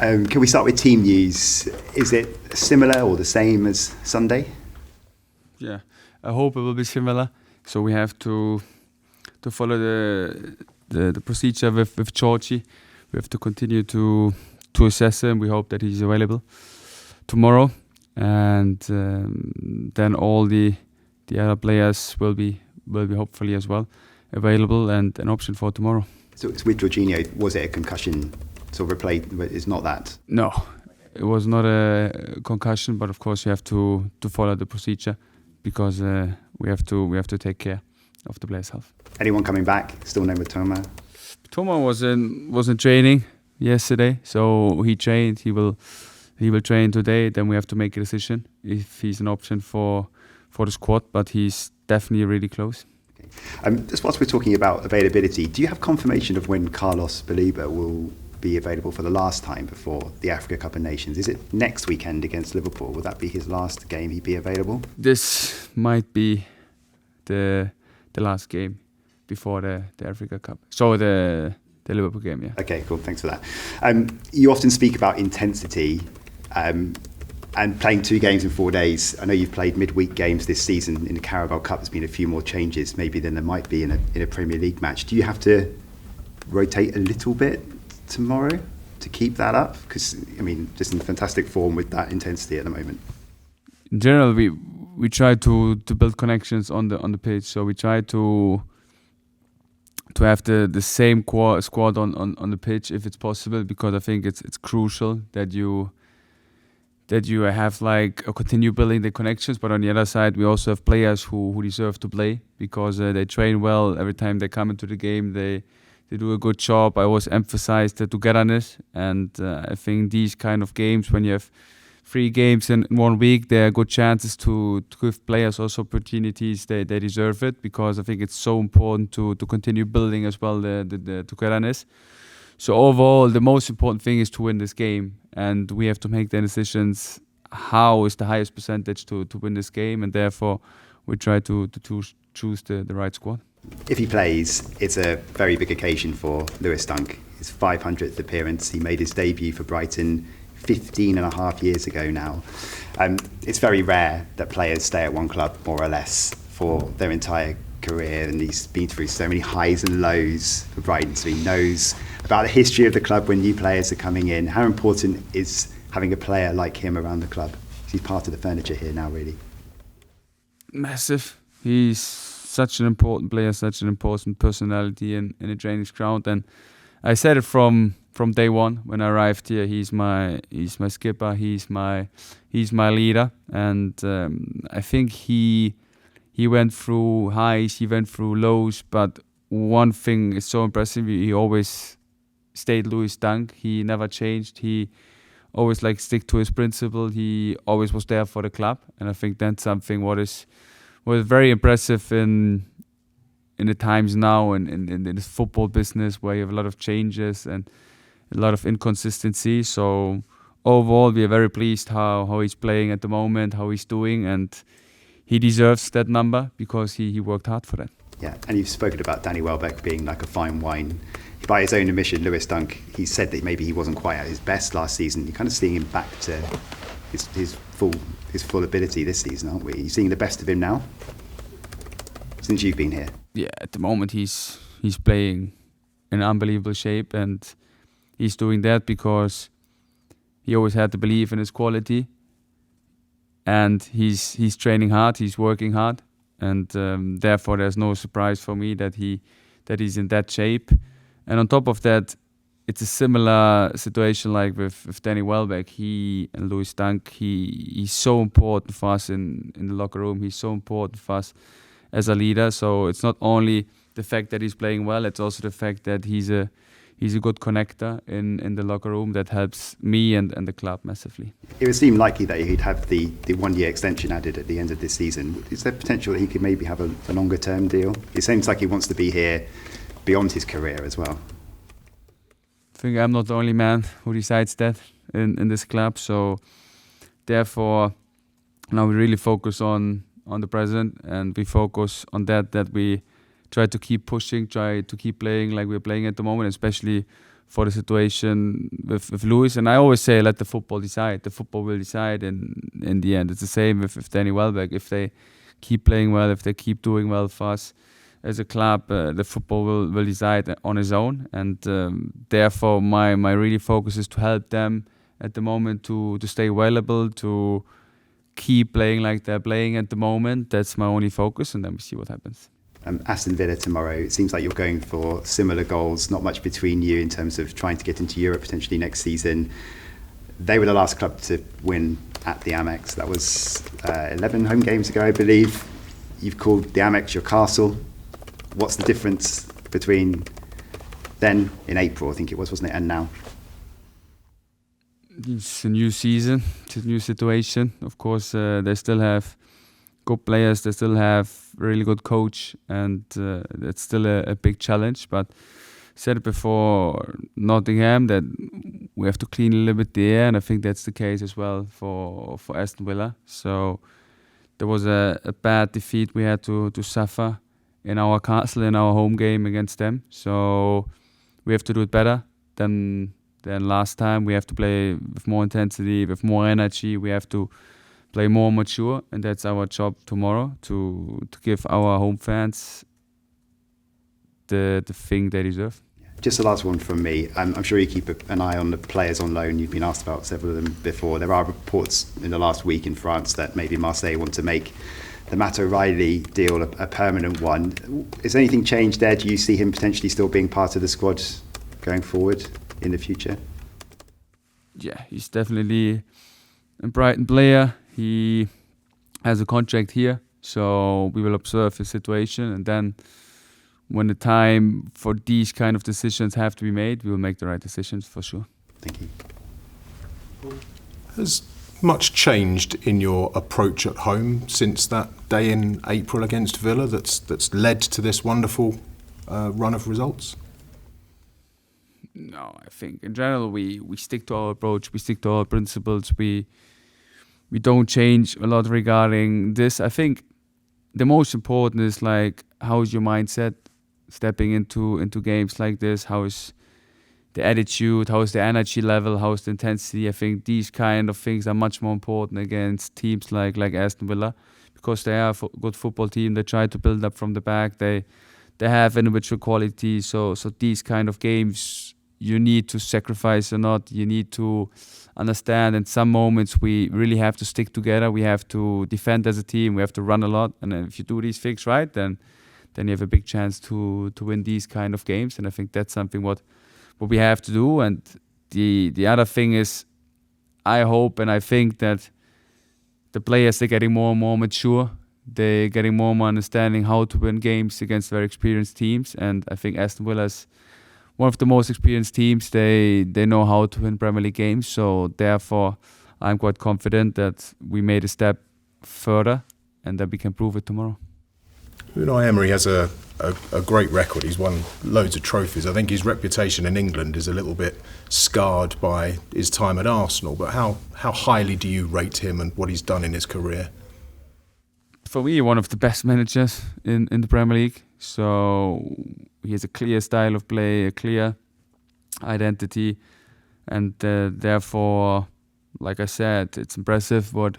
Can we start with team news? Is it similar or the same as Sunday? Yeah, I hope it will be similar. So we have to follow the procedure with Georgie. We have to continue to assess him. We hope that he's available tomorrow, and then all the other players will be hopefully as well available and an option for tomorrow. So it's with Jorginho. Was it a concussion sort of replay? It's not that. No, it was not a concussion, but of course you have to follow the procedure because we have to take care of the player's health. Anyone coming back? Still no Mitoma? Mitoma was in training yesterday, so he trained. He will train today. Then we have to make a decision if he's an option for the squad, but he's definitely really close. Just whilst we're talking about availability, do you have confirmation of when Carlos Baleba will be available for the last time before the Africa Cup of Nations? Is it next weekend against Liverpool? Will that be his last game he'd be available? This might be the last game before the Africa Cup. So the Liverpool game, yeah. Okay, cool. Thanks for that. You often speak about intensity and playing 2 games in 4 days. I know you've played midweek games this season. In the Carabao Cup, there's been a few more changes maybe than there might be in a Premier League match. Do you have to rotate a little bit tomorrow to keep that up? Because, I mean, just in fantastic form with that intensity at the moment. In general, we try to build connections on the pitch. So we try to have the same squad on the pitch if it's possible, because I think it's crucial that you have like or continue building the connections. But on the other side, we also have players who deserve to play because they train well every time they come into the game. They do a good job. I always emphasize the togetherness, and I think these kind of games, when you have 3 games in 1 week, there are good chances to give players also opportunities. They deserve it, because I think it's so important to continue building as well the togetherness. So overall, the most important thing is to win this game, and we have to make the decisions how is the highest percentage to win this game, and therefore we try to choose the right squad. If he plays, it's a very big occasion for Lewis Dunk. His 500th appearance. He made his debut for Brighton 15 and a half years ago now. It's very rare that players stay at one club more or less for their entire career, and he's been through so many highs and lows for Brighton, so he knows about the history of the club when new players are coming in. How important is having a player like him around the club? He's part of the furniture here now, really. Massive. He's such an important player, such an important personality in the training ground, and I said it from day one when I arrived here. He's my skipper. He's my leader, and I think he went through highs, he went through lows. But one thing is so impressive: he always stayed Lewis Dunk. He never changed. He always stick to his principle. He always was there for the club, and I think that's something what is very impressive in the times now and in this football business, where you have a lot of changes and a lot of inconsistency. So overall, we are very pleased how he's playing at the moment, how he's doing, and he deserves that number because he worked hard for that. Yeah, and you've spoken about Danny Welbeck being like a fine wine. By his own admission, Lewis Dunk, he said that maybe he wasn't quite at his best last season. You're kind of seeing him back to his full ability this season, aren't we? You're seeing the best of him now since you've been here. Yeah, at the moment he's playing in unbelievable shape, and he's doing that because he always had to believe in his quality, and he's training hard, he's working hard, and therefore there's no surprise for me that he's in that shape. And on top of that, it's a similar situation like with Danny Welbeck. He and Lewis Dunk, he's so important for us in the locker room. He's so important for us as a leader. So it's not only the fact that he's playing well, it's also the fact that he's a good connector in the locker room that helps me and the club massively. It would seem likely that he'd have the 1-year extension added at the end of this season. Is there potential that he could maybe have a longer term deal? It seems like he wants to be here beyond his career as well. I think I'm not the only man who decides that in this club. So therefore, now we really focus on the present, and we focus on that we try to keep pushing, try to keep playing like we're playing at the moment, especially for the situation with Lewis. And I always say, let the football decide. The football will decide in the end. It's the same with Danny Welbeck. If they keep playing well, if they keep doing well for us as a club, the football will decide on its own. And therefore, my really focus is to help them at the moment to stay available, to keep playing like they're playing at the moment. That's my only focus, and then we see what happens. Aston Villa tomorrow, it seems like you're going for similar goals, not much between you in terms of trying to get into Europe potentially next season. They were the last club to win at the Amex. That was 11 home games ago, I believe. You've called the Amex your castle. What's the difference between then, in April, I think it was, wasn't it, and now? It's a new season, it's a new situation. Of course, they still have good players, they still have a really good coach, and it's still a big challenge. But I said it before, Nottingham, that we have to clean a little bit the air, and I think that's the case as well for Aston Villa. So there was a bad defeat we had to suffer in our castle, in our home game against them. So we have to do it better than last time. We have to play with more intensity, with more energy. We have to play more mature, and that's our job tomorrow, to give our home fans the thing they deserve. Just the last one from me. I'm sure you keep an eye on the players on loan. You've been asked about several of them before. There are reports in the last week in France that maybe Marseille want to make the Matt O'Reilly deal a permanent one. Has anything changed there? Do you see him potentially still being part of the squad going forward in the future? Yeah, he's definitely a Brighton player. He has a contract here, so we will observe his situation, and then when the time for these kind of decisions have to be made, we will make the right decisions for sure. Thank you. Has much changed in your approach at home since that day in April against Villa that's led to this wonderful run of results? No, I think in general we stick to our approach, we stick to our principles, we don't change a lot regarding this. I think the most important is like, how is your mindset stepping into games like this? How is the attitude? How is the energy level? How is the intensity? I think these kind of things are much more important against teams like Aston Villa, because they are a good football team. They try to build up from the back. They have individual quality. So these kind of games, you need to sacrifice or not. You need to understand in some moments we really have to stick together. We have to defend as a team. We have to run a lot. And if you do these things right, then you have a big chance to win these kind of games. And I think that's something what we have to do. And the other thing is, I hope and I think that the players, they're getting more and more mature. They're getting more and more understanding how to win games against very experienced teams. And I think Aston Villa is one of the most experienced teams. They know how to win Premier League games. So therefore, I'm quite confident that we made a step further and that we can prove it tomorrow. Unai Emery has a great record. He's won loads of trophies. I think his reputation in England is a little bit scarred by his time at Arsenal. But how highly do you rate him and what he's done in his career? For me, one of the best managers in the Premier League. So he has a clear style of play, a clear identity, and therefore, like I said, it's impressive what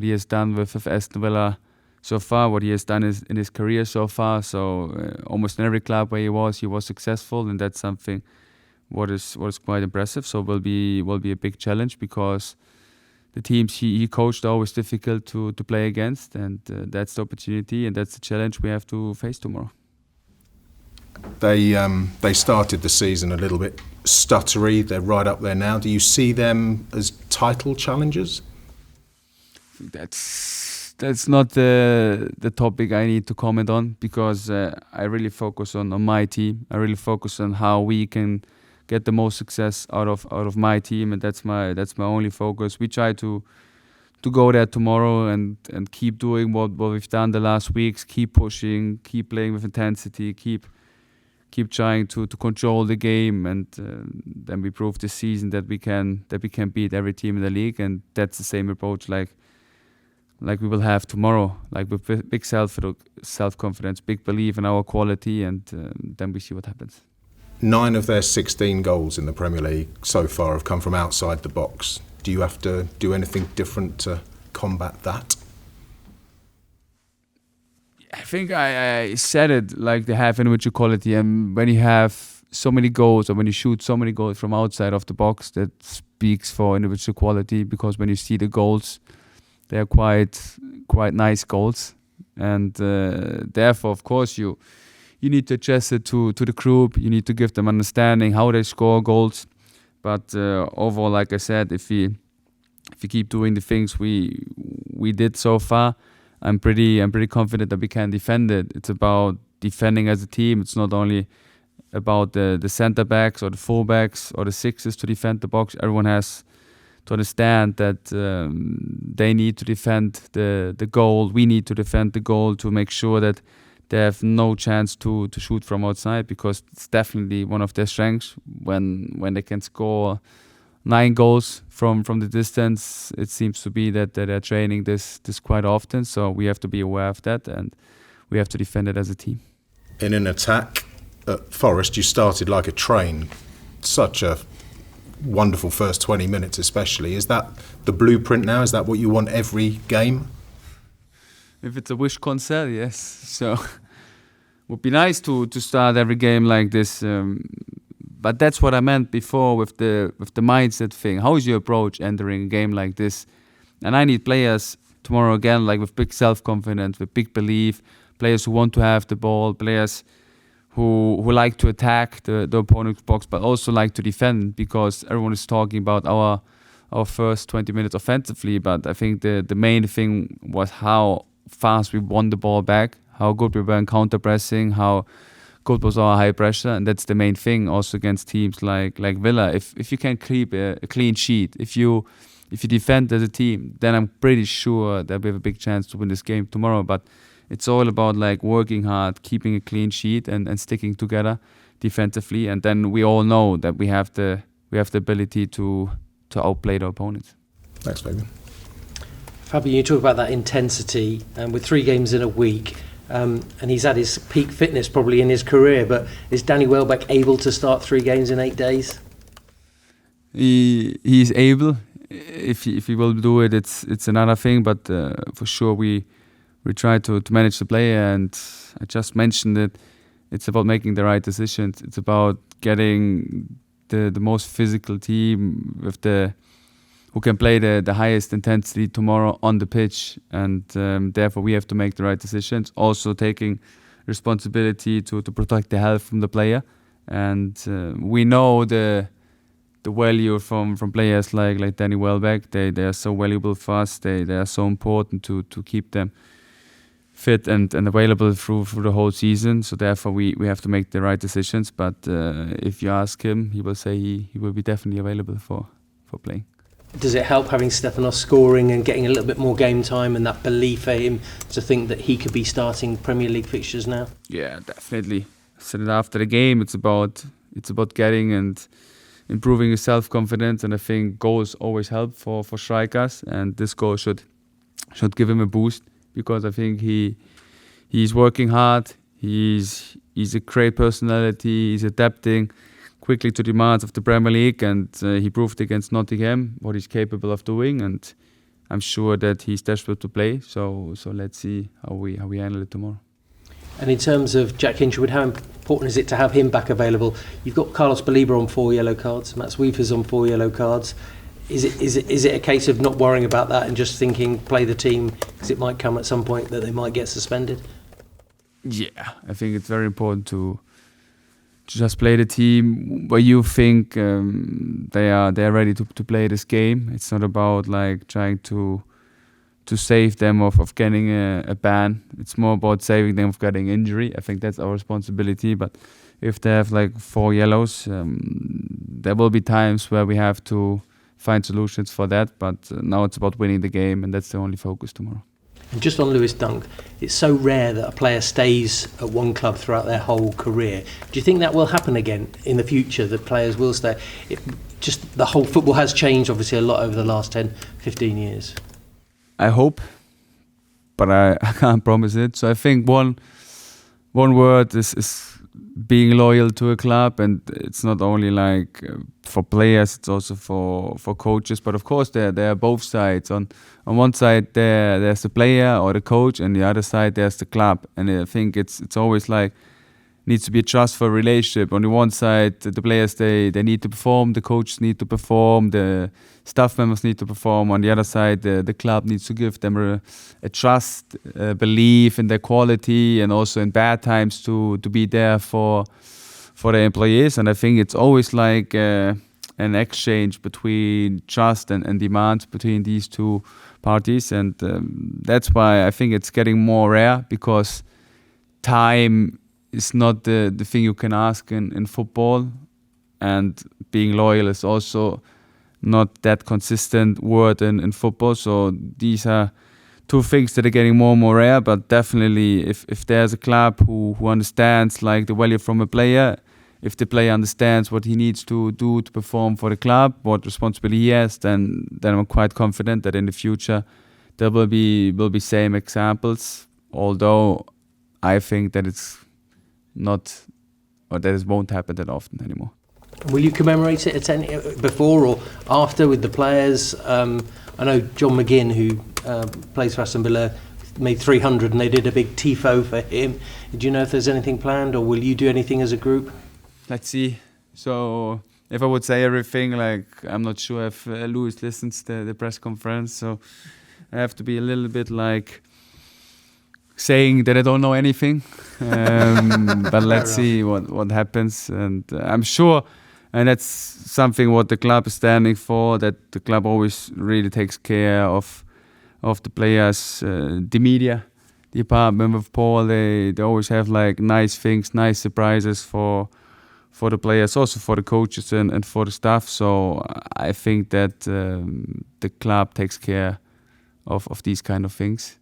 he has done with Aston Villa so far, what he has done in his career so far. So almost in every club where he was successful, and that's something what is quite impressive. So will be a big challenge, because the teams he coached are always difficult to play against, and that's the opportunity and that's the challenge we have to face tomorrow. They started the season a little bit stuttery. They're right up there now. Do you see them as title challengers? That's not the topic I need to comment on, because I really focus on my team. I really focus on how we can get the most success out of my team, and that's my only focus. We try to go there tomorrow and keep doing what we've done the last weeks. Keep pushing, keep playing with intensity, keep trying to control the game, and then we prove this season that we can beat every team in the league, and that's the same approach like we will have tomorrow, like with big self-confidence, big belief in our quality, and then we see what happens. 9 of their 16 goals in the Premier League so far have come from outside the box. Do you have to do anything different to combat that? I think I said it, like they have individual quality, and when you have so many goals, or when you shoot so many goals from outside of the box, that speaks for individual quality, because when you see the goals, they are quite nice goals, and therefore, of course, you need to adjust it to the group. You need to give them understanding how they score goals. But overall, like I said, if we keep doing the things we did so far, I'm pretty confident that we can defend it. It's about defending as a team. It's not only about the center backs or the full backs or the sixes to defend the box. Everyone has to understand that they need to defend the goal. We need to defend the goal to make sure that they have no chance to shoot from outside, because it's definitely one of their strengths. When they can score 9 goals from the distance, it seems to be that they're training this quite often. So we have to be aware of that, and we have to defend it as a team. In an attack at Forest, you started like a train. Such a wonderful first 20 minutes especially. Is that the blueprint now? Is that what you want every game? If it's a wish concert, yes. So would be nice to start every game like this. But that's what I meant before with the mindset thing. How is your approach entering a game like this? And I need players tomorrow again, like with big self-confidence, with big belief, players who want to have the ball, players who like to attack the opponent's box, but also like to defend, because everyone is talking about our first 20 minutes offensively. But I think the main thing was how fast we won the ball back, how good we were in counter-pressing, how good was our high pressure, and that's the main thing also against teams like Villa. If you can keep a clean sheet, if you defend as a team, then I'm pretty sure that we have a big chance to win this game tomorrow. But it's all about like working hard, keeping a clean sheet, and sticking together defensively, and then we all know that we have the ability to outplay the opponents. Thanks, Fabian. Fabian, you talk about that intensity, with 3 games in a week, and he's at his peak fitness probably in his career, but is Danny Welbeck able to start 3 games in 8 days? He's able. If he will do it, it's another thing, but for sure we try to manage the player, and I just mentioned it. It's about making the right decisions. It's about getting the most physical team with who can play the highest intensity tomorrow on the pitch, and therefore we have to make the right decisions. Also taking responsibility to protect the health from the player, and we know the value from players like Danny Welbeck. They are so valuable for us. They are so important to keep them fit and available through the whole season. So therefore we have to make the right decisions. But if you ask him, he will say he will be definitely available for playing. Does it help having Stefanos scoring and getting a little bit more game time, and that belief for him to think that he could be starting Premier League fixtures now? Yeah, definitely. I said it after the game. It's about getting and improving his self-confidence, and I think goals always help for strikers, and this goal should give him a boost, because I think he's working hard. He's a great personality. He's adapting quickly to demands of the Premier League, and he proved against Nottingham what he's capable of doing, and I'm sure that he's desperate to play. So let's see how we handle it tomorrow. And in terms of Jack Hinchwood, how important is it to have him back available? You've got Carlos Baliba on 4 yellow cards, Mats Weaver's on 4 yellow cards. Is it a case of not worrying about that and just thinking play the team, because it might come at some point that they might get suspended? Yeah, I think it's very important to just play the team where you think they are ready to play this game. It's not about like trying to save them of getting a ban. It's more about saving them of getting injury. I think that's our responsibility. But if they have like 4 yellows, there will be times where we have to find solutions for that. But now it's about winning the game, and that's the only focus tomorrow. And just on Lewis Dunk, it's so rare that a player stays at one club throughout their whole career. Do you think that will happen again in the future, that players will stay? Just the whole football has changed obviously a lot over the last 10, 15 years. I hope, but I can't promise it. So I think one word is being loyal to a club, and it's not only like for players, it's also for coaches. But of course, there are both sides. On one side, there's the player or the coach, and the other side there's the club. And I think it's always like needs to be a trustful relationship. On the one side, the players they need to perform, the coaches need to perform, the staff members need to perform. On the other side, the club needs to give them a trust, a belief in their quality, and also in bad times to be there for their employees. And I think it's always like an exchange between trust and demand between these two parties. And that's why I think it's getting more rare, because time is not the thing you can ask in football, and being loyal is also not that consistent word in football. So these are two things that are getting more and more rare. But definitely, if there's a club who understands like the value from a player, if the player understands what he needs to do to perform for the club, what responsibility he has, then I'm quite confident that in the future there will be same examples. Although I think that it's not, or that it won't happen that often anymore. Will you commemorate it before or after with the players? I know John McGinn, who plays for Aston Villa, made 300 and they did a big tifo for him. Do you know if there's anything planned, or will you do anything as a group? Let's see. So if I would say everything, like, I'm not sure if Lewis listens to the press conference, so I have to be a little bit like saying that I don't know anything, but let's see what happens. And I'm sure, and that's something what the club is standing for, that the club always really takes care of the players. The media department with Paul, they always have like nice things, nice surprises for the players, also for the coaches and for the staff. So I think that the club takes care of these kind of things.